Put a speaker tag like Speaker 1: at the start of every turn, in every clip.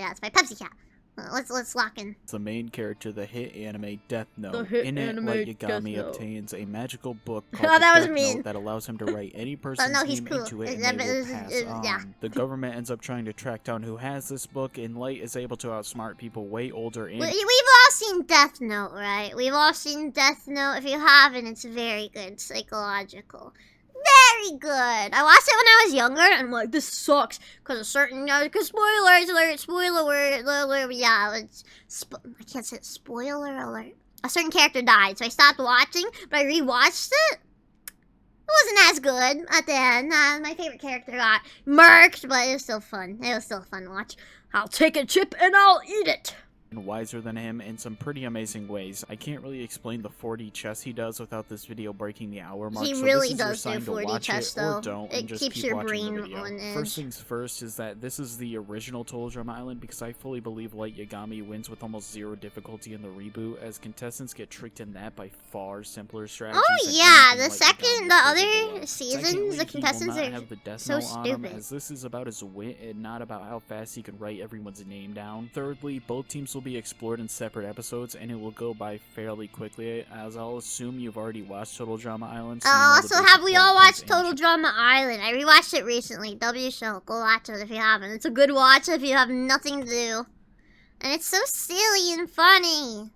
Speaker 1: Yeah, it's by Pepsi Cat. Let's lock in.
Speaker 2: It's the main character, the hit anime Death Note.
Speaker 3: The hit
Speaker 2: In it,
Speaker 3: anime
Speaker 2: Light
Speaker 3: Death
Speaker 2: Yagami
Speaker 3: Note.
Speaker 2: obtains a magical book
Speaker 1: Oh,
Speaker 2: called the
Speaker 1: that was
Speaker 2: Death
Speaker 1: mean.
Speaker 2: Note that allows him to write any person's
Speaker 1: no, he's
Speaker 2: name
Speaker 1: cool.
Speaker 2: into it, and
Speaker 1: Yeah,
Speaker 2: they will pass
Speaker 1: yeah.
Speaker 2: on. The government ends up trying to track down who has this book, and Light is able to outsmart people way older and...
Speaker 1: We've all seen Death Note, right? We've all seen Death Note. If you haven't, it's very good. Psychological. Very good. I watched it when I was younger, and I'm like, this sucks. Because a certain, because spoilers alert, spoiler alert, yeah, I can't say it, spoiler alert. A certain character died, so I stopped watching, but I rewatched it. It wasn't as good at the end. My favorite character got murked, but it was still fun. It was still a fun watch. I'll take a chip and I'll eat it.
Speaker 2: and wiser than him in some pretty amazing ways. I can't really explain the 4D chess he does without this video breaking the hour mark.
Speaker 1: He
Speaker 2: so
Speaker 1: really
Speaker 2: this is
Speaker 1: does
Speaker 2: your
Speaker 1: do
Speaker 2: sign to
Speaker 1: 4D
Speaker 2: watch
Speaker 1: chess,
Speaker 2: it or
Speaker 1: though.
Speaker 2: don't,
Speaker 1: It
Speaker 2: and just
Speaker 1: keeps
Speaker 2: keep
Speaker 1: your
Speaker 2: watching the
Speaker 1: brain
Speaker 2: video.
Speaker 1: on edge.
Speaker 2: First things first is that this is the original Total Drama Island because I fully believe Light Yagami wins with almost zero difficulty in the reboot, as contestants get tricked in that by far simpler strategies.
Speaker 1: Oh
Speaker 2: than
Speaker 1: yeah,
Speaker 2: anything
Speaker 1: the
Speaker 2: Light
Speaker 1: second,
Speaker 2: Yagami
Speaker 1: the
Speaker 2: is capable
Speaker 1: other
Speaker 2: of.
Speaker 1: seasons,
Speaker 2: Secondly,
Speaker 1: the
Speaker 2: he will
Speaker 1: contestants
Speaker 2: not
Speaker 1: are
Speaker 2: have the death
Speaker 1: so
Speaker 2: note on him,
Speaker 1: stupid.
Speaker 2: as this is about his wit and not about how fast he can write everyone's name down. Thirdly, both teams will be explored in separate episodes, and it will go by fairly quickly, as I'll assume you've already watched Total Drama Island. So you know the
Speaker 1: Also,
Speaker 2: basic
Speaker 1: have we all
Speaker 2: plot points
Speaker 1: watched
Speaker 2: and
Speaker 1: Total Drama Island? I rewatched it recently. W show. Go watch it if you haven't. It's a good watch if you have nothing to do. And it's so silly and funny.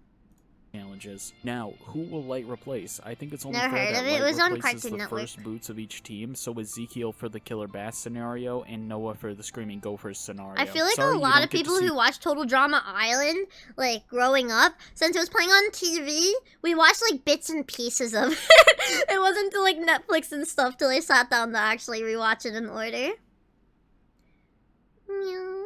Speaker 2: challenges. Now, who will Light replace? I think it's only
Speaker 1: Never
Speaker 2: fair
Speaker 1: heard
Speaker 2: that
Speaker 1: of it.
Speaker 2: Light
Speaker 1: It was on
Speaker 2: replaces
Speaker 1: Cartoon
Speaker 2: the
Speaker 1: Network.
Speaker 2: first boots of each team, so Ezekiel for the Killer Bass scenario and Noah for the Screaming Gophers scenario.
Speaker 1: I feel like
Speaker 2: Sorry
Speaker 1: a
Speaker 2: you
Speaker 1: lot
Speaker 2: don't
Speaker 1: of
Speaker 2: get to
Speaker 1: people
Speaker 2: see
Speaker 1: who watch Total Drama Island, like, growing up, since it was playing on TV, we watched, like, bits and pieces of it. It wasn't until, like, Netflix and stuff till I sat down to actually rewatch it in order. Meow.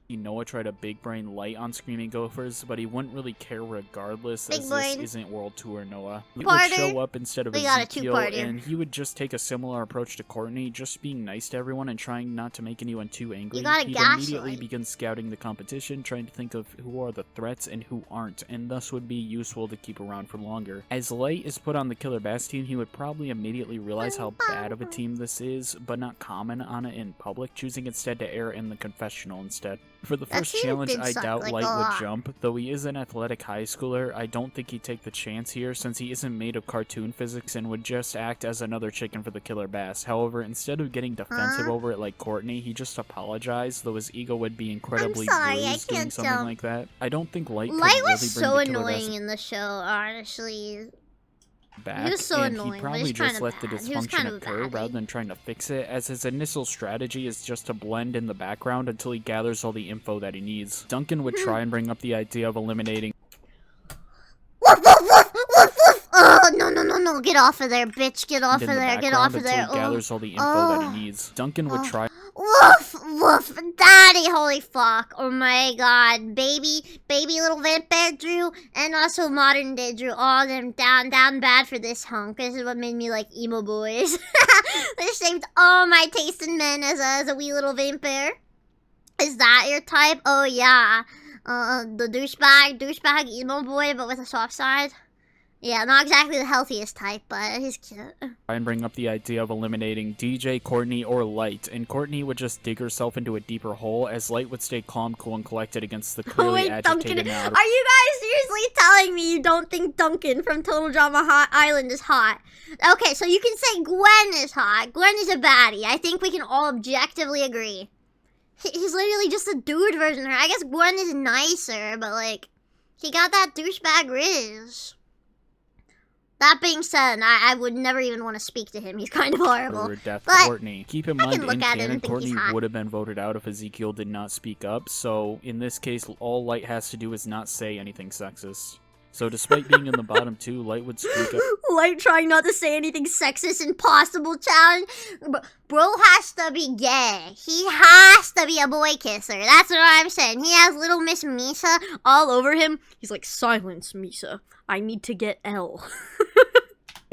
Speaker 2: Noah tried a big brain Light on Screaming Gophers, but he wouldn't really care regardless,
Speaker 1: Big
Speaker 2: as
Speaker 1: brain.
Speaker 2: this isn't World Tour Noah. He would
Speaker 1: Two-parter.
Speaker 2: show up instead of
Speaker 1: We got a
Speaker 2: Ezekiel,
Speaker 1: two-parter.
Speaker 2: and he would just take a similar approach to Courtney, just being nice to everyone and trying not to make anyone too angry.
Speaker 1: You gotta
Speaker 2: He'd
Speaker 1: gaslight.
Speaker 2: immediately begin scouting the competition, trying to think of who are the threats and who aren't, and thus would be useful to keep around for longer. As Light is put on the Killer Bass team, he would probably immediately realize how bad of a team this is, but not comment on it in public, choosing instead to air in the confessional instead. For the
Speaker 1: That
Speaker 2: first
Speaker 1: scene
Speaker 2: challenge,
Speaker 1: did
Speaker 2: I
Speaker 1: suck,
Speaker 2: doubt
Speaker 1: like,
Speaker 2: Light
Speaker 1: a
Speaker 2: would
Speaker 1: lot.
Speaker 2: jump. Though he is an athletic high schooler, I don't think he'd take the chance here, since he isn't made of cartoon physics and would just act as another chicken for the Killer Bass. However, instead of getting defensive over it like Courtney, he just apologized, though his ego would be incredibly
Speaker 1: sorry, I
Speaker 2: bruised doing
Speaker 1: can't
Speaker 2: something
Speaker 1: jump.
Speaker 2: like that. I don't think Light could
Speaker 1: Light
Speaker 2: really
Speaker 1: was
Speaker 2: bring
Speaker 1: so
Speaker 2: the Killer Bass
Speaker 1: annoying in the show, honestly.
Speaker 2: back,
Speaker 1: He was so
Speaker 2: and
Speaker 1: annoying,
Speaker 2: he
Speaker 1: but
Speaker 2: probably
Speaker 1: he's
Speaker 2: just
Speaker 1: kinda
Speaker 2: let the
Speaker 1: bad. He was
Speaker 2: dysfunction
Speaker 1: kind of
Speaker 2: occur
Speaker 1: bad.
Speaker 2: rather than trying to fix it, as his initial strategy is just to blend in the background until he gathers all the info that he needs. Duncan would try and bring up the idea of eliminating
Speaker 1: Woof, woof, woof, woof, woof. Oh, no. Get off of there, bitch. Get off
Speaker 2: in
Speaker 1: of
Speaker 2: the
Speaker 1: there. Get
Speaker 2: background
Speaker 1: off of
Speaker 2: until
Speaker 1: there.
Speaker 2: he gathers all the info that he needs. Duncan would try
Speaker 1: Woof, woof, daddy, holy fuck. Oh my god. Baby little vampire Drew, and also modern day Drew. All of them down bad for this hunk. This is what made me like emo boys. They saved all my taste in men as a wee little vampire. Is that your type? Oh yeah. The douchebag emo boy, but with a soft side. Yeah, not exactly the healthiest type, but he's cute.
Speaker 2: and bring up the idea of eliminating DJ, Courtney, or Light, and Courtney would just dig herself into a deeper hole, as Light would stay calm, cool, and collected against the clearly
Speaker 1: Wait, Duncan,
Speaker 2: agitated now.
Speaker 1: are you guys seriously telling me you don't think Duncan from Total Drama Island is hot? Okay, so you can say Gwen is hot. Gwen is a baddie. I think we can all objectively agree. He's literally just a dude version of her. I guess Gwen is nicer, but like, he got that douchebag riz. That being said, I would never even want to speak to him. He's kind of horrible.
Speaker 2: Or Death
Speaker 1: But
Speaker 2: Courtney. Keep in
Speaker 1: I
Speaker 2: mind,
Speaker 1: can look
Speaker 2: in
Speaker 1: at it
Speaker 2: canon,
Speaker 1: and think he's
Speaker 2: Courtney
Speaker 1: hot.
Speaker 2: would have been voted out if Ezekiel did not speak up, so in this case, all Light has to do is not say anything sexist. So despite being in the bottom two, Light would speak up.
Speaker 1: Light trying not to say anything sexist, impossible challenge. Bro has to be gay. He has to be a boy kisser. That's what I'm saying. He has little Miss Misa all over him. He's like, silence, Misa. I need to get L.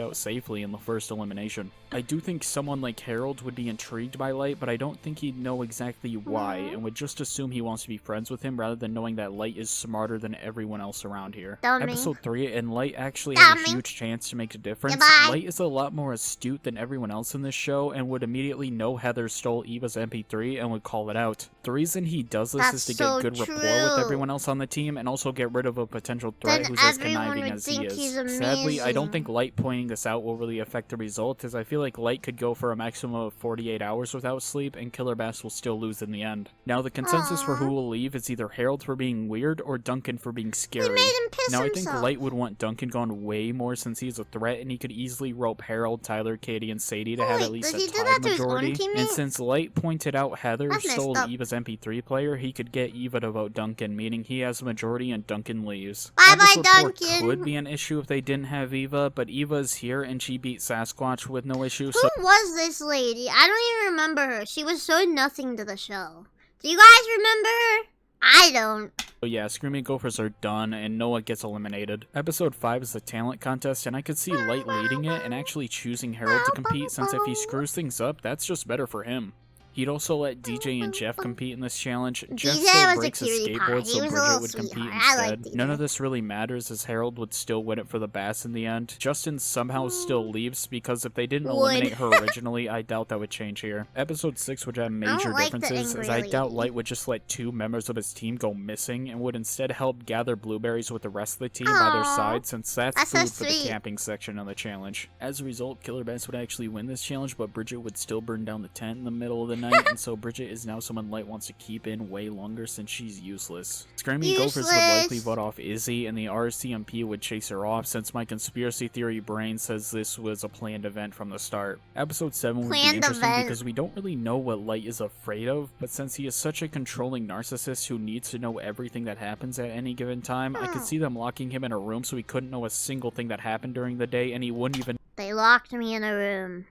Speaker 2: out safely in the first elimination. I do think someone like Harold would be intrigued by Light, but I don't think he'd know exactly why, and would just assume he wants to be friends with him rather than knowing that Light is smarter than everyone else around here. Episode 3, and Light actually has a huge chance to make a difference. Light is a lot more astute than everyone else in this show, and would immediately know Heather stole Eva's MP3 and would call it out. The reason he does this is to get good rapport with everyone else on the team, and also get rid of a potential threat who's as conniving as he is. Sadly, I don't think Light pointing this out will really affect the result, as I feel like Light could go for a maximum of 48 hours without sleep, and Killer Bass will still lose in the end. Now, the consensus for who will leave is either Harold for being weird or Duncan for being scary.
Speaker 1: We made him piss
Speaker 2: now,
Speaker 1: himself.
Speaker 2: I think Light would want Duncan gone way more since he's a threat, and he could easily rope Harold, Tyler, Katie, and Sadie to have at least a tie majority. And since Light pointed out Heather stole Eva's MP3 player, he could get Eva to vote Duncan, meaning he has a majority and Duncan leaves.
Speaker 1: Bye-bye, Duncan!
Speaker 2: Would be an issue if they didn't have Eva, but Eva's here and she beat Sasquatch with no issue. So
Speaker 1: who was this lady? I don't even remember her. She was so nothing to the show. Do you guys remember her? I don't.
Speaker 2: So yeah, Screaming Gophers are done and Noah gets eliminated. Episode 5 is the talent contest, and I could see Light leading it and actually choosing Harold to compete, since if he screws things up, that's just better for him. He'd also let DJ and Jeff compete in this challenge. Jeff still breaks his skateboard, so Bridget would compete instead. None of this really matters, as Harold would still win it for the Bass in the end. Justin somehow still leaves, because if they didn't eliminate her originally, I doubt that would change here. Episode 6 would have major differences, as I doubt Light would just let 2 members of his team go missing, and would instead help gather blueberries with the rest of the team by their side, since that's food for the camping section of the challenge. As a result, Killer Bass would actually win this challenge, but Bridget would still burn down the tent in the middle of the night, and so Bridget is now someone Light wants to keep in way longer since she's useless. Screaming Gophers would likely vote off Izzy, and the RCMP would chase her off, since my conspiracy theory brain says this was a planned event from the start. Episode 7 would be interesting because we don't really know what Light is afraid of, but since he is such a controlling narcissist who needs to know everything that happens at any given time, I could see them locking him in a room so he couldn't know a single thing that happened during the day, and he wouldn't even—
Speaker 1: They locked me in a room.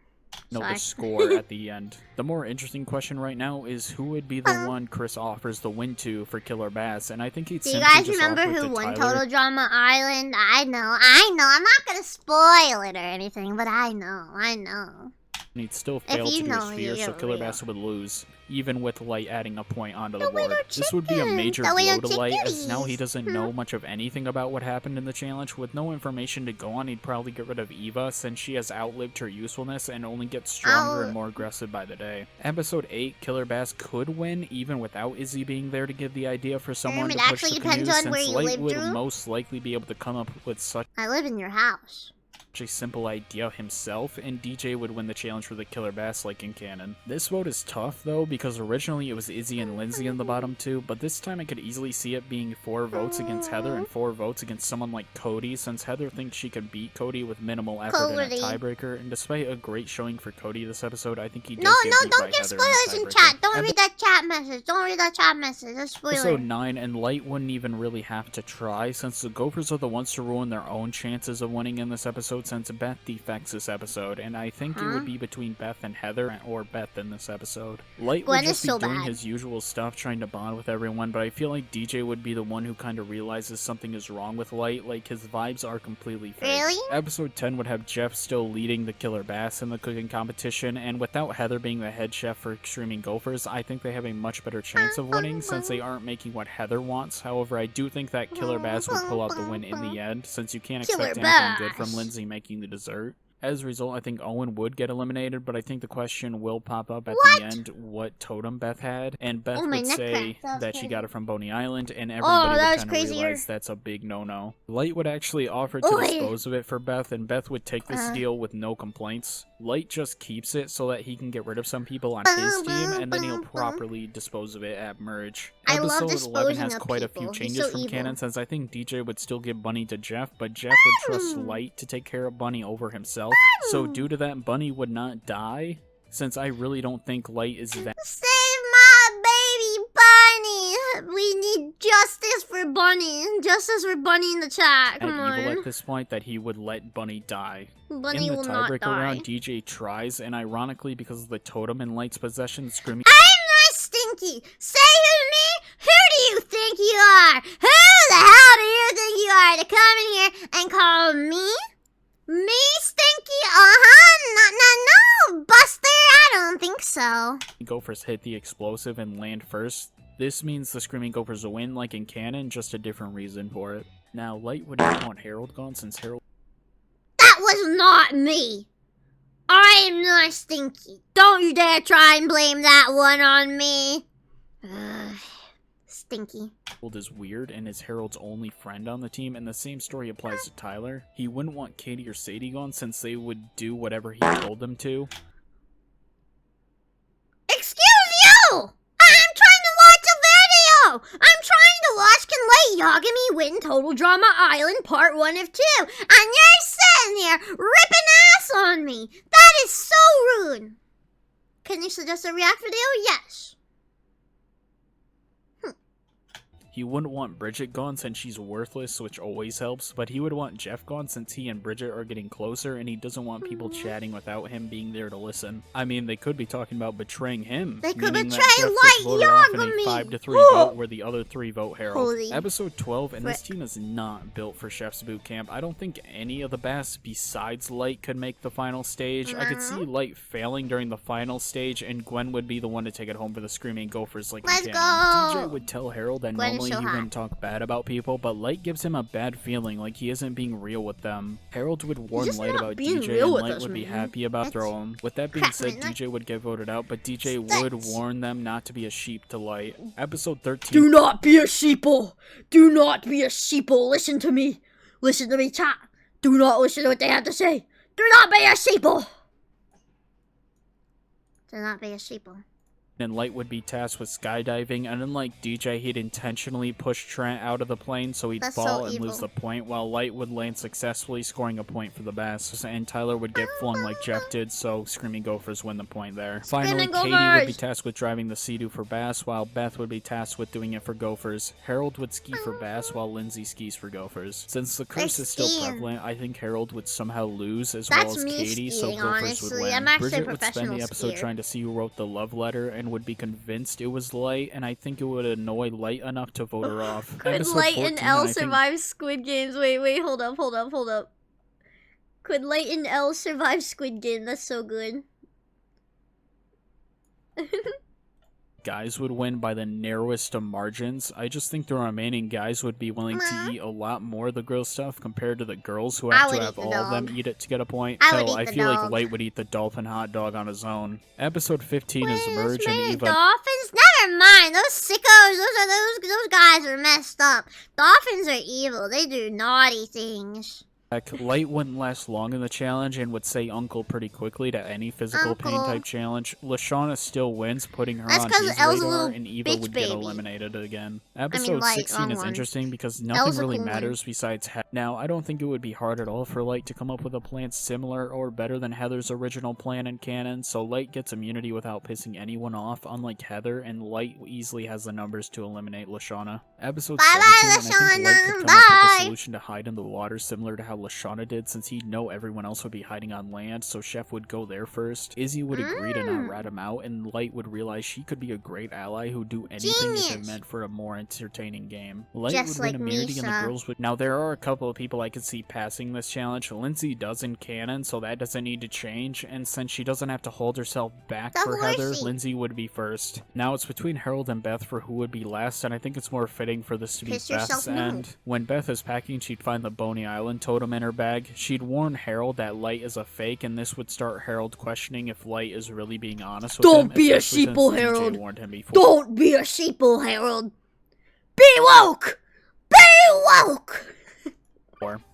Speaker 2: know the score at the end. The more interesting question right now is who would be the one Chris offers the win to for Killer Bass, and I think he'd simply just offer it to Tyler. Do you guys remember who won Total Drama Island? I know. I'm not gonna spoil it or anything, but I know. And he'd still fail to do his fear, so Killer Bass would lose, even with Light adding a point onto the board. This would be a major blow to Light, as now he doesn't know much of anything about what happened in the challenge. With no information to go on, he'd probably get rid of Eva, since she has outlived her usefulness and only gets stronger and more aggressive by the day. Episode 8, Killer Bass could win, even without Izzy being there to give the idea for someone to push the canoe, since Light would most likely be able to come up with such—
Speaker 1: I live in your house.
Speaker 2: A simple idea himself, and DJ would win the challenge for the Killer Bass like in canon. This vote is tough though, because originally it was Izzy and Lindsay in the bottom 2, but this time I could easily see it being 4 votes against Heather and 4 votes against someone like Cody, since Heather thinks she could beat Cody with minimal effort in a tiebreaker, and despite a great showing for Cody this episode, I think he does get beat by Heather in the tiebreaker. In chat.
Speaker 1: Don't read that chat message. Don't read that chat message. That's spoiler.
Speaker 2: Episode 9, and Light wouldn't even really have to try, since the Gophers are the ones to ruin their own chances of winning in this episode, since Beth defects this episode, and I think it would be between Beth and Heather, or Beth in this episode. Light would just be doing his usual stuff, trying to bond with everyone, but I feel like DJ would be the one who kind of realizes something is wrong with Light, like his vibes are completely fake.
Speaker 1: Really?
Speaker 2: Episode 10 would have Jeff still leading the Killer Bass in the cooking competition, and without Heather being the head chef for Screaming Gophers, I think they have a much better chance of winning, since they aren't making what Heather wants. However, I do think that Killer Bass would pull out the win in the end, since you can't expect anything good from Lindsay making the dessert. As a result, I think Owen would get eliminated, but I think the question will pop up at the end what totem Beth had, and Beth would say that she got it from Boney Island, and everybody would kind of realize that's a big no-no. Light would actually offer to dispose of it for Beth, and Beth would take this deal with no complaints. Light just keeps it so that he can get rid of some people on his team, and then he'll properly dispose of it at Merge. Episode 11 has quite a few changes from canon, since I think DJ would still give Bunny to Jeff, but Jeff would trust Light to take care of Bunny over himself. So due to that, Bunny would not die, since I really don't think Light is that—
Speaker 1: Save my baby Bunny! We need justice for Bunny. Justice for Bunny in the chat. Come on.
Speaker 2: Evil at this point that he would let Bunny die.
Speaker 1: Bunny
Speaker 2: in the
Speaker 1: will not
Speaker 2: tiebreaker
Speaker 1: die.
Speaker 2: round, DJ tries, and ironically, because of the totem in Light's possession, Screaming—
Speaker 1: I'm not stinky! Say who me? Who do you think you are? Who the hell do you think you are to come in here and call me Me, Stinky? No, Buster, I don't think so.
Speaker 2: Gophers hit the explosive and land first. This means the Screaming Gophers will win like in canon, just a different reason for it. Now, Light would not want Harold gone since Harold...
Speaker 1: That was not me. I am not Stinky. Don't you dare try and blame that one on me. Stinky.
Speaker 2: Harold is weird and is Harold's only friend on the team, and the same story applies to Tyler. He wouldn't want Katie or Sadie gone since they would do whatever he told them to.
Speaker 1: Excuse you! I'm trying to watch a video! I'm trying to watch Can Light Yagami Win Total Drama Island Part 1 of 2, and you're sitting there ripping ass on me! That is so rude! Can you suggest a react video? Yes.
Speaker 2: He wouldn't want Bridget gone since she's worthless, which always helps, but he would want Jeff gone since he and Bridget are getting closer, and he doesn't want people chatting without him being there to listen. I mean, they could be talking about betraying him.
Speaker 1: They could
Speaker 2: meaning
Speaker 1: betray
Speaker 2: that Jeff
Speaker 1: Light
Speaker 2: gets voted off in a
Speaker 1: Yagami.
Speaker 2: 5-3 vote, where the other 3 vote Harold.
Speaker 1: Holy
Speaker 2: Episode 12, and this team is not built for Chef's Boot Camp. I don't think any of the Bass besides Light could make the final stage. I could see Light failing during the final stage, and Gwen would be the one to take it home for the Screaming Gophers like
Speaker 1: Let's
Speaker 2: in
Speaker 1: go.
Speaker 2: canon. DJ would tell Harold that
Speaker 1: Gwen is
Speaker 2: normally
Speaker 1: so
Speaker 2: he
Speaker 1: hot.
Speaker 2: wouldn't talk bad about people, but Light gives him a bad feeling, like he isn't being real with them. Harold would warn
Speaker 1: just
Speaker 2: Light
Speaker 1: not
Speaker 2: about
Speaker 1: being
Speaker 2: DJ,
Speaker 1: real
Speaker 2: and
Speaker 1: with
Speaker 2: Light
Speaker 1: us,
Speaker 2: would be
Speaker 1: man.
Speaker 2: happy about
Speaker 1: That's
Speaker 2: throwing him. With that being
Speaker 1: crap,
Speaker 2: said,
Speaker 1: man.
Speaker 2: DJ would get voted out, but DJ would
Speaker 1: That's-
Speaker 2: warn them not to be a sheep to Light. Episode 13.
Speaker 3: Do not be a sheeple! Do not be a sheeple! Listen to me! Listen to me, chat! Do not listen to what they have to say! Do not be a sheeple!
Speaker 1: Do not be a sheeple.
Speaker 2: And Light would be tasked with skydiving, and unlike DJ, he'd intentionally push Trent out of the plane so he'd
Speaker 1: That's
Speaker 2: fall
Speaker 1: so
Speaker 2: and lose
Speaker 1: evil.
Speaker 2: the point, while Light would land successfully, scoring a point for the Bass. And Tyler would get flung like Jeff did, so Screaming Gophers win the point there. Finally,
Speaker 1: Screaming
Speaker 2: Katie would be
Speaker 1: Gophers!
Speaker 2: tasked with driving the Sea-Doo for Bass, while Beth would be tasked with doing it for Gophers. Harold would ski for Bass, while Lindsay skis for Gophers. Since the curse is still
Speaker 1: skiing.
Speaker 2: prevalent, I think Harold would somehow lose, as
Speaker 1: That's
Speaker 2: well as
Speaker 1: me
Speaker 2: Katie, so
Speaker 1: skiing,
Speaker 2: Gophers
Speaker 1: honestly.
Speaker 2: would win.
Speaker 1: I'm actually a
Speaker 2: Bridget would spend
Speaker 1: professional
Speaker 2: the episode
Speaker 1: skier.
Speaker 2: trying to see who wrote the love letter, and would be convinced it was Light, and I think it would annoy Light enough to vote her off.
Speaker 3: Could
Speaker 2: Episode
Speaker 3: Light
Speaker 2: 14,
Speaker 3: and Elle
Speaker 2: I think
Speaker 3: survive Squid Games? Wait, hold up. Could Light and Elle survive Squid Game? That's so good.
Speaker 2: guys would win by the narrowest of margins. I just think the remaining guys would be willing to eat a lot more of the grilled stuff compared to the girls who
Speaker 1: I
Speaker 2: have
Speaker 1: would
Speaker 2: to
Speaker 1: eat
Speaker 2: have
Speaker 1: the
Speaker 2: all of them
Speaker 1: dog.
Speaker 2: eat it to get a point.
Speaker 1: I would
Speaker 2: Hell,
Speaker 1: eat
Speaker 2: I
Speaker 1: the
Speaker 2: feel like
Speaker 1: dog.
Speaker 2: Light would eat the dolphin hot dog on his own. Episode 15 is
Speaker 1: Wait,
Speaker 2: Merge and
Speaker 1: maybe
Speaker 2: Eva.
Speaker 1: dolphins? Never mind. Those sickos. Those guys are messed up. Dolphins are evil. They do naughty things.
Speaker 2: Light wouldn't last long in the challenge and would say uncle pretty quickly to any physical pain
Speaker 1: Uncle.
Speaker 2: type challenge. Lashawna still wins, putting her
Speaker 1: That's
Speaker 2: on
Speaker 1: 'cause
Speaker 2: his
Speaker 1: Elle's a
Speaker 2: radar,
Speaker 1: little
Speaker 2: and Eva
Speaker 1: bitch
Speaker 2: would get
Speaker 1: baby.
Speaker 2: eliminated again. Episode
Speaker 1: Light,
Speaker 2: 16
Speaker 1: wrong
Speaker 2: is
Speaker 1: one.
Speaker 2: interesting because nothing
Speaker 1: Elle's a
Speaker 2: really
Speaker 1: cool one.
Speaker 2: matters besides Now, I don't think it would be hard at all for Light to come up with a plan similar or better than Heather's original plan in canon, so Light gets immunity without pissing anyone off, unlike Heather, and Light easily has the numbers to eliminate Lashawna. Episode
Speaker 1: Bye-bye,
Speaker 2: 17, and I think Light could
Speaker 1: Lashawna.
Speaker 2: come up with
Speaker 1: Bye.
Speaker 2: a solution to hide in the water similar to how Lashawna did, since he'd know everyone else would be hiding on land, so Chef would go there first. Izzy would agree to not rat him out, and Light would realize she could be a great ally who'd do anything if it
Speaker 1: Genius.
Speaker 2: meant for a more entertaining game. Light
Speaker 1: Just
Speaker 2: would win
Speaker 1: like
Speaker 2: immunity, and the
Speaker 1: Misha.
Speaker 2: girls would. Now, there are a couple of people I could see passing this challenge. Lindsay does in canon, so that doesn't need to change, and since she doesn't have to hold herself back
Speaker 1: The
Speaker 2: for Heather,
Speaker 1: horsey.
Speaker 2: Lindsay would be first. Now, it's between Harold and Beth for who would be last, and I think it's more fitting for this to be
Speaker 1: Piss
Speaker 2: Beth's
Speaker 1: yourself, no.
Speaker 2: end. When Beth is packing, she'd find the Boney Island totem in her bag. She'd warn Harold that Light is a fake, and this would start Harold questioning if Light is really being honest with him.
Speaker 3: Don't be a
Speaker 2: especially since
Speaker 3: sheeple,
Speaker 2: DJ
Speaker 3: Harold.
Speaker 2: warned him before.
Speaker 3: Don't be a sheeple, Harold. Be woke! Be woke!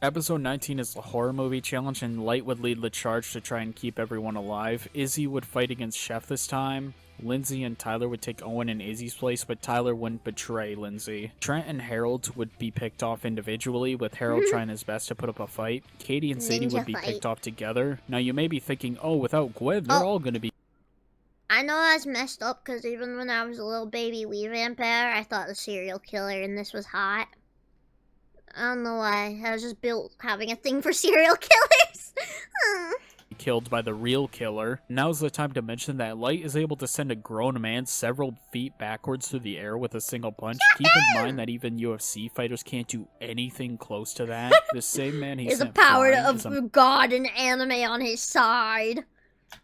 Speaker 2: Episode 19 is the horror movie challenge, and Light would lead the charge to try and keep everyone alive. Izzy would fight against Chef this time. Lindsay and Tyler would take Owen and Izzy's place, but Tyler wouldn't betray Lindsay. Trent and Harold would be picked off individually, with Harold trying his best to put up a fight. Katie and Sadie
Speaker 1: Ninja
Speaker 2: would be
Speaker 1: fight.
Speaker 2: picked off together. Now, you may be thinking, oh, without Gwen, they're all going to be
Speaker 1: I know that's messed up because even when I was a little baby wee vampire, I thought the serial killer in this was hot. I don't know why. I was just built having a thing for serial killers.
Speaker 2: killed by the real killer. Now's the time to mention that Light is able to send a grown man several feet backwards through the air with a single punch. Keep in mind that even UFC fighters can't do anything close to that. The same man he
Speaker 3: He has the
Speaker 2: sent
Speaker 3: power
Speaker 2: flying is a
Speaker 3: of God and anime on his side.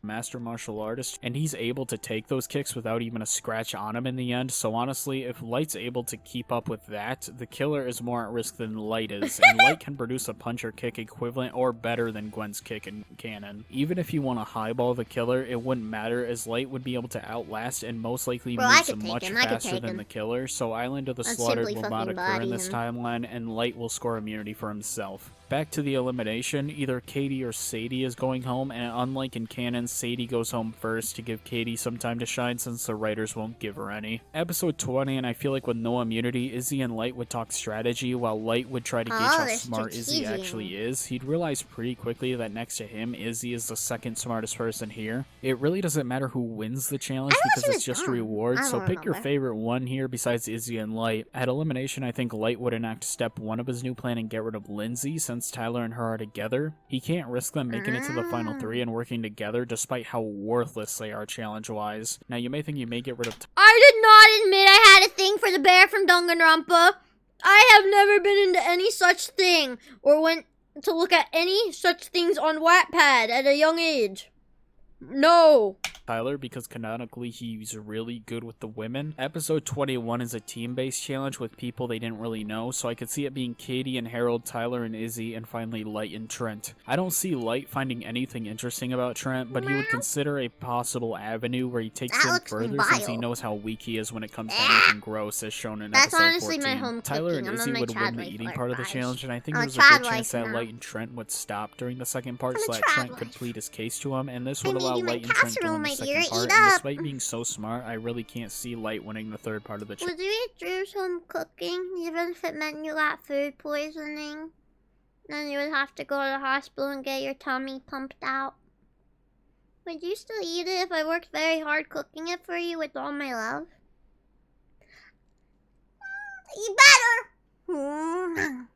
Speaker 2: master martial artist, and he's able to take those kicks without even a scratch on him in the end. So honestly, if Light's able to keep up with that, the killer is more at risk than Light is, and Light can produce a punch or kick equivalent or better than Gwen's kick in canon. Even if you want to highball the killer, it wouldn't matter, as Light would be able to outlast and most likely
Speaker 1: Bro, I
Speaker 2: moves
Speaker 1: could take
Speaker 2: much
Speaker 1: him, I could
Speaker 2: faster
Speaker 1: take
Speaker 2: than
Speaker 1: him.
Speaker 2: the killer, so Island of the
Speaker 1: I'd
Speaker 2: Slaughtered
Speaker 1: simply
Speaker 2: will not
Speaker 1: fucking
Speaker 2: occur in
Speaker 1: body
Speaker 2: this
Speaker 1: him.
Speaker 2: timeline, and Light will score immunity for himself. Back to the elimination, either Katie or Sadie is going home, and unlike in canon, Sadie goes home first to give Katie some time to shine since the writers won't give her any. Episode 20, and I feel like with no immunity, Izzy and Light would talk strategy while Light would try to gauge how
Speaker 1: they're
Speaker 2: smart Izzy
Speaker 1: strategizing.
Speaker 2: actually is. He'd realize pretty quickly that next to him, Izzy is the second smartest person here. It really doesn't matter who wins the challenge
Speaker 1: I thought
Speaker 2: because
Speaker 1: she
Speaker 2: it's
Speaker 1: was
Speaker 2: just a
Speaker 1: dumb.
Speaker 2: reward,
Speaker 1: I
Speaker 2: so
Speaker 1: don't
Speaker 2: pick your
Speaker 1: remember.
Speaker 2: favorite one here besides Izzy and Light. At elimination, I think Light would enact step 1 of his new plan and get rid of Lindsay since Tyler and her are together. He can't risk them making it to the final 3 and working together despite how worthless they are challenge-wise. Now you may think you may get rid of
Speaker 3: I did not admit I had a thing for the bear from Danganronpa. I have never been into any such thing, or went to look at any such things on Wattpad at a young age. No.
Speaker 2: Tyler because canonically he's really good with the women. Episode 21 is a team-based challenge with people they didn't really know, so I could see it being Katie and Harold, Tyler and Izzy, and finally Light and Trent. I don't see Light finding anything interesting about Trent, but he would consider a possible avenue where he takes
Speaker 1: That
Speaker 2: him
Speaker 1: looks
Speaker 2: further
Speaker 1: vile.
Speaker 2: since he knows how weak he is when it comes to anything gross, as shown in
Speaker 1: That's
Speaker 2: episode
Speaker 1: honestly
Speaker 2: 14.
Speaker 1: my home
Speaker 2: Tyler
Speaker 1: cooking.
Speaker 2: and
Speaker 1: I'm
Speaker 2: Izzy
Speaker 1: on my
Speaker 2: would win
Speaker 1: Chad
Speaker 2: the
Speaker 1: life
Speaker 2: eating
Speaker 1: art
Speaker 2: part of the
Speaker 1: vibes.
Speaker 2: challenge, and I think
Speaker 1: I'm a
Speaker 2: there's a good
Speaker 1: Chad
Speaker 2: chance
Speaker 1: life
Speaker 2: that
Speaker 1: now.
Speaker 2: Light and Trent would stop during the second part
Speaker 1: I'm a
Speaker 2: so that
Speaker 1: Chad
Speaker 2: Trent
Speaker 1: life.
Speaker 2: could plead his case to him, and this
Speaker 1: I'm
Speaker 2: would allow
Speaker 1: eating my
Speaker 2: Light and Trent to
Speaker 1: casserole,
Speaker 2: win the
Speaker 1: my
Speaker 2: second
Speaker 1: dear.
Speaker 2: part,
Speaker 1: Eat
Speaker 2: and
Speaker 1: up.
Speaker 2: despite being so smart, I really can't see Light winning the third part of the challenge.
Speaker 1: Would you eat Drew's home cooking, even if it meant you got food poisoning? Then you would have to go to the hospital and get your tummy pumped out. Would you still eat it if I worked very hard cooking it for you with all my love? You better!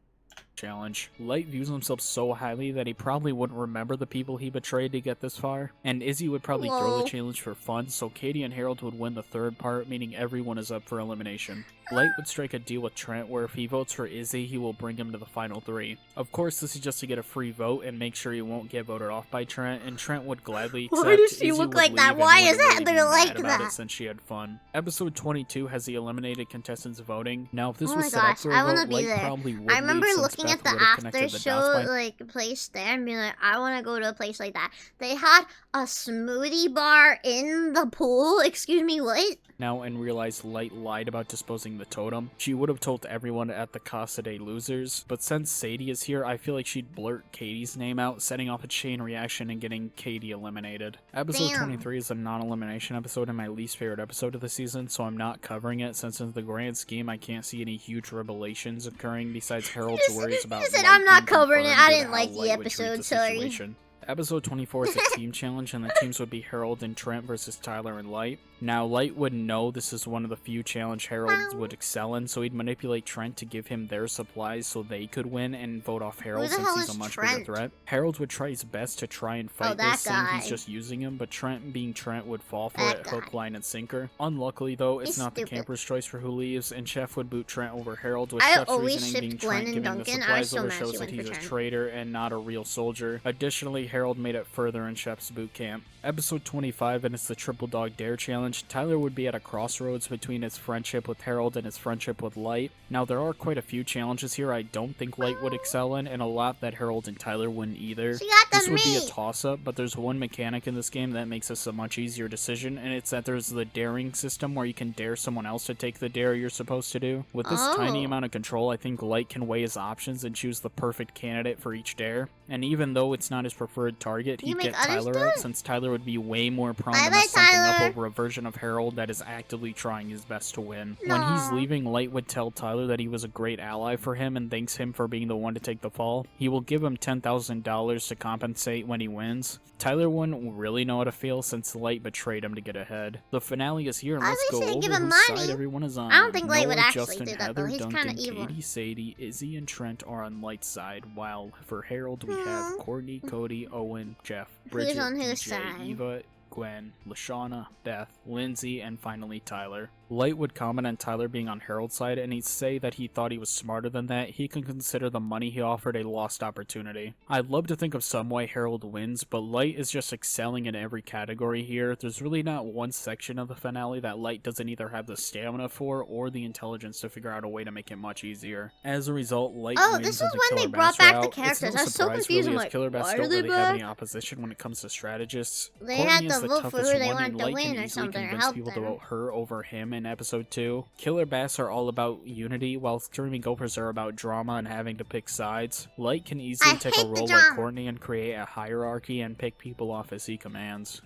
Speaker 2: Challenge. Light views himself so highly that he probably wouldn't remember the people he betrayed to get this far, and Izzy would probably throw
Speaker 1: Lol.
Speaker 2: the challenge for fun, so Katie and Harold would win the third part, meaning everyone is up for elimination. Light would strike a deal with Trent where if he votes for Izzy, he will bring him to the final 3. Of course, this is just to get a free vote and make sure he won't get voted off by Trent, and Trent would gladly accept.
Speaker 1: Why does she
Speaker 2: Izzy
Speaker 1: look
Speaker 2: would
Speaker 1: like that?
Speaker 2: leave, and
Speaker 1: Why
Speaker 2: wouldn't
Speaker 1: is
Speaker 2: really
Speaker 1: Heather
Speaker 2: be
Speaker 1: like
Speaker 2: mad about
Speaker 1: that?
Speaker 2: it since she had fun. Episode 22 has the eliminated contestants voting. Now, if this
Speaker 1: Oh
Speaker 2: was
Speaker 1: my
Speaker 2: set up
Speaker 1: gosh,
Speaker 2: for
Speaker 1: I
Speaker 2: a
Speaker 1: wanna
Speaker 2: vote,
Speaker 1: be
Speaker 2: Light
Speaker 1: there.
Speaker 2: probably would
Speaker 1: I remember
Speaker 2: leave since
Speaker 1: looking
Speaker 2: Beth
Speaker 1: at the
Speaker 2: would have
Speaker 1: after
Speaker 2: connected the dots
Speaker 1: show
Speaker 2: by
Speaker 1: like place there and being like, I want to go to a place like that. They had a smoothie bar in the pool. Excuse me, what?
Speaker 2: now and realized Light lied about disposing the totem. She would have told everyone at the Casa de Losers, but since Sadie is here, I feel like she'd blurt Katie's name out, setting off a chain reaction and getting Katie eliminated. Episode
Speaker 1: Damn.
Speaker 2: 23 is a non-elimination episode and my least favorite episode of the season, so I'm not covering it since in the grand scheme I can't see any huge revelations occurring besides Harold's worries about
Speaker 1: You said
Speaker 2: Light
Speaker 1: I'm not
Speaker 2: being
Speaker 1: covering it.
Speaker 2: confirmed
Speaker 1: I
Speaker 2: due to
Speaker 1: didn't
Speaker 2: how
Speaker 1: like the
Speaker 2: Light would treat
Speaker 1: episode,
Speaker 2: the
Speaker 1: sorry.
Speaker 2: situation. Episode 24 is a team challenge, and the teams would be Harold and Trent versus Tyler and Light. Now, Light would know this is one of the few challenge Harold would excel in, so he'd manipulate Trent to give him their supplies so they could win and vote off Harold
Speaker 1: Who the
Speaker 2: since
Speaker 1: hell
Speaker 2: he's
Speaker 1: is
Speaker 2: a much
Speaker 1: Trent?
Speaker 2: bigger threat. Harold would try his best to try and fight
Speaker 1: that
Speaker 2: this, saying he's
Speaker 1: guy.
Speaker 2: just using him, but Trent, being Trent, would fall for
Speaker 1: That
Speaker 2: it hook,
Speaker 1: guy.
Speaker 2: line, and sinker. Unluckily, though, it's
Speaker 1: He's
Speaker 2: not the
Speaker 1: stupid.
Speaker 2: camper's choice for who leaves, and Chef would boot Trent over Harold, with
Speaker 1: I
Speaker 2: Chef's
Speaker 1: always
Speaker 2: reasoning being
Speaker 1: shipped Gwen
Speaker 2: Trent
Speaker 1: and
Speaker 2: giving the
Speaker 1: Duncan. I was
Speaker 2: supplies
Speaker 1: so
Speaker 2: over
Speaker 1: mad
Speaker 2: shows
Speaker 1: she
Speaker 2: that
Speaker 1: went
Speaker 2: he's
Speaker 1: for
Speaker 2: a
Speaker 1: Trent.
Speaker 2: traitor and not a real soldier. Additionally, Harold made it further in Chef's boot camp. Episode 25, and it's the Triple Dog Dare Challenge. Tyler would be at a crossroads between his friendship with Harold and his friendship with Light. Now, there are quite a few challenges here I don't think Light would excel in, and a lot that Harold and Tyler wouldn't either.
Speaker 1: She got
Speaker 2: This
Speaker 1: the
Speaker 2: would be a
Speaker 1: meat.
Speaker 2: toss-up, but there's one mechanic in this game that makes this a much easier decision, and it's that there's the daring system where you can dare someone else to take the dare you're supposed to do. With this tiny
Speaker 1: Oh.
Speaker 2: amount of control, I think Light can weigh his options and choose the perfect candidate for each dare. And even though it's not his preferred target,
Speaker 1: You
Speaker 2: he'd
Speaker 1: make
Speaker 2: get
Speaker 1: others
Speaker 2: Tyler
Speaker 1: do
Speaker 2: out
Speaker 1: it?
Speaker 2: since Tyler would be way more prone
Speaker 1: Bye
Speaker 2: to
Speaker 1: bye,
Speaker 2: mess something up
Speaker 1: Tyler.
Speaker 2: over a version of Harold that is actively trying his best to win. When he's
Speaker 1: No.
Speaker 2: leaving, Light would tell Tyler that he was a great ally for him and thanks him for being the one to take the fall. He will give him $10,000 to compensate when he wins. Tyler wouldn't really know how to feel since Light betrayed him to get ahead. The finale is here, and
Speaker 1: I
Speaker 2: let's
Speaker 1: wish
Speaker 2: go
Speaker 1: they
Speaker 2: over
Speaker 1: give him
Speaker 2: whose
Speaker 1: money.
Speaker 2: side everyone is on.
Speaker 1: I don't think Light would
Speaker 2: Noah,
Speaker 1: actually
Speaker 2: Justin,
Speaker 1: do that,
Speaker 2: Heather,
Speaker 1: though. He's
Speaker 2: Duncan,
Speaker 1: kinda evil.
Speaker 2: Katie, Sadie, Izzy, and Trent are on Light's side, while for Harold we have
Speaker 1: Hmm.
Speaker 2: Courtney, Cody, Courtney, Owen, Jeff,
Speaker 1: Who's
Speaker 2: Bridget,
Speaker 1: on whose
Speaker 2: DJ,
Speaker 1: side?
Speaker 2: Eva, Gwen, Lashana, Beth, Lindsay, and finally Tyler. Light would comment on Tyler being on Harold's side, and he'd say that he thought he was smarter than that. He can consider the money he offered a lost opportunity. I'd love to think of some way Harold wins, but Light is just excelling in every category here. There's really not one section of the finale that Light doesn't either have the stamina for or the intelligence to figure out a way to make it much easier. As a result, Light
Speaker 1: Oh,
Speaker 2: wins
Speaker 1: this is
Speaker 2: as a
Speaker 1: when they
Speaker 2: Killer
Speaker 1: brought
Speaker 2: Bass
Speaker 1: back the
Speaker 2: route.
Speaker 1: characters.
Speaker 2: It's no
Speaker 1: I was so
Speaker 2: surprise,
Speaker 1: confused.
Speaker 2: really,
Speaker 1: I'm
Speaker 2: as
Speaker 1: like,
Speaker 2: Killer Bass
Speaker 3: why are
Speaker 2: don't
Speaker 3: they
Speaker 2: really have any
Speaker 3: back?
Speaker 2: opposition when it comes to strategists.
Speaker 1: They
Speaker 2: Courtney
Speaker 1: had
Speaker 2: is
Speaker 1: to
Speaker 2: the
Speaker 1: vote for
Speaker 2: toughest
Speaker 1: who they
Speaker 2: one,
Speaker 1: wanted
Speaker 2: and
Speaker 1: to
Speaker 2: Light
Speaker 1: win
Speaker 2: can
Speaker 1: or
Speaker 2: easily
Speaker 1: something, or
Speaker 2: convince
Speaker 1: help
Speaker 2: people to
Speaker 1: them.
Speaker 2: vote her over him in episode 2. Killer Bass are all about unity, while Screaming Gophers are about drama and having to pick sides. Light can easily
Speaker 1: I
Speaker 2: take a
Speaker 1: hate the
Speaker 2: role
Speaker 1: drama.
Speaker 2: like Courtney and create a hierarchy and pick people off as he commands.